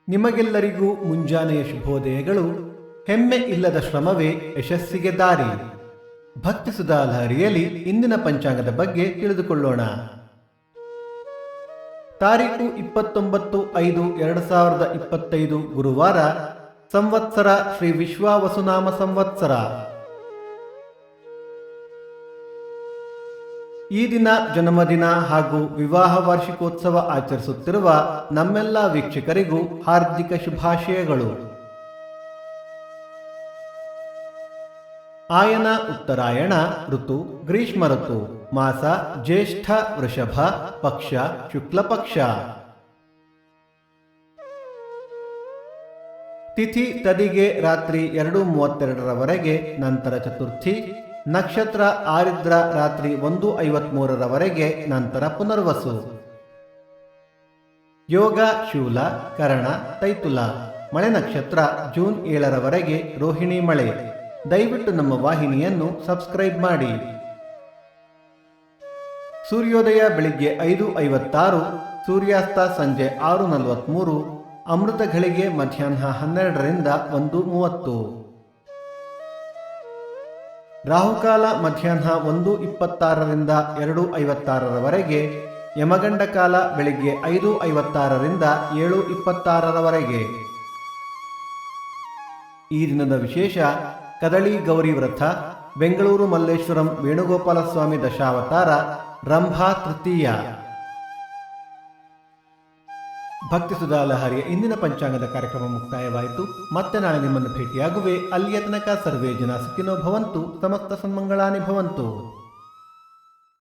ನಿಮಗೆಲ್ಲರಿಗೂ ಮುಂಜಾನೆಯ ಶುಭೋದಯಗಳು. ಹೆಮ್ಮೆ ಇಲ್ಲದ ಶ್ರಮವೇ ಯಶಸ್ಸಿಗೆ ದಾರಿ. ಭಕ್ತಿ ಸುಧಾ ಲಹರಿಯಲ್ಲಿ ಇಂದಿನ ಪಂಚಾಂಗದ ಬಗ್ಗೆ ತಿಳಿದುಕೊಳ್ಳೋಣ. ತಾರೀಕು 29/5/2025 ಗುರುವಾರ. ಸಂವತ್ಸರ ಶ್ರೀ ವಿಶ್ವಾವಸುನಾಮ ಸಂವತ್ಸರ. ಈ ದಿನ ಜನ್ಮದಿನ ಹಾಗೂ ವಿವಾಹ ವಾರ್ಷಿಕೋತ್ಸವ ಆಚರಿಸುತ್ತಿರುವ ನಮ್ಮೆಲ್ಲ ವೀಕ್ಷಕರಿಗೂ ಹಾರ್ದಿಕ ಶುಭಾಶಯಗಳು. ಆಯನ ಉತ್ತರಾಯಣ ಋತು ಗ್ರೀಷ್ಮ ಋತು. ಮಾಸ ಜ್ಯೇಷ್ಠ ವೃಷಭ. ಪಕ್ಷ ಶುಕ್ಲ ಪಕ್ಷ. ತಿಥಿ ತದಿಗೆ ರಾತ್ರಿ 2:32 ನಂತರ ಚತುರ್ಥಿ. ನಕ್ಷತ್ರ ಆರಿದ್ರ ರಾತ್ರಿ 1:53 ನಂತರ ಪುನರ್ವಸು. ಯೋಗ ಶೂಲ ಕರಣ ತೈತುಲ. ಮಳೆ ನಕ್ಷತ್ರ ಜೂನ್ 7 ರೋಹಿಣಿ ಮಳೆ. ದಯವಿಟ್ಟು ನಮ್ಮ ವಾಹಿನಿಯನ್ನು ಸಬ್ಸ್ಕ್ರೈಬ್ ಮಾಡಿ. ಸೂರ್ಯೋದಯ ಬೆಳಿಗ್ಗೆ 5:56, ಸೂರ್ಯಾಸ್ತ ಸಂಜೆ 6:43, ಅಮೃತ ಘಳಿಗೆ ಮಧ್ಯಾಹ್ನ 12ರಿಂದ 1:30. ರಾಹುಕಾಲ ಮಧ್ಯಾಹ್ನ 1:26ರಿಂದ 2:56. ಯಮಗಂಡ ಕಾಲ ಬೆಳಿಗ್ಗೆ 5:56ರಿಂದ 7:26. ಈ ದಿನದ ವಿಶೇಷ: ಕದಳಿ ಗೌರಿ ವ್ರತ, ಬೆಂಗಳೂರು ಮಲ್ಲೇಶ್ವರಂ ವೇಣುಗೋಪಾಲ ಸ್ವಾಮಿ ದಶಾವತಾರ, ರಂಭಾ ತೃತೀಯ. ಭಕ್ತಿ ಸುಧಾ ಲಹರಿಯ ಇಂದಿನ ಪಂಚಾಂಗದ ಕಾರ್ಯಕ್ರಮ ಮುಕ್ತಾಯವಾಯಿತು. ಮತ್ತೆ ನಾಳೆ ನಿಮ್ಮನ್ನು ಭೇಟಿಯಾಗುವೆ. ಅಲ್ಲಿಯ ತನಕ ಸರ್ವೇ ಜನ ಸುಖಿನೋ ಭವಂತು, ಸಮಸ್ತ ಸನ್ಮಂಗಳಾನಿ ಭವಂತು.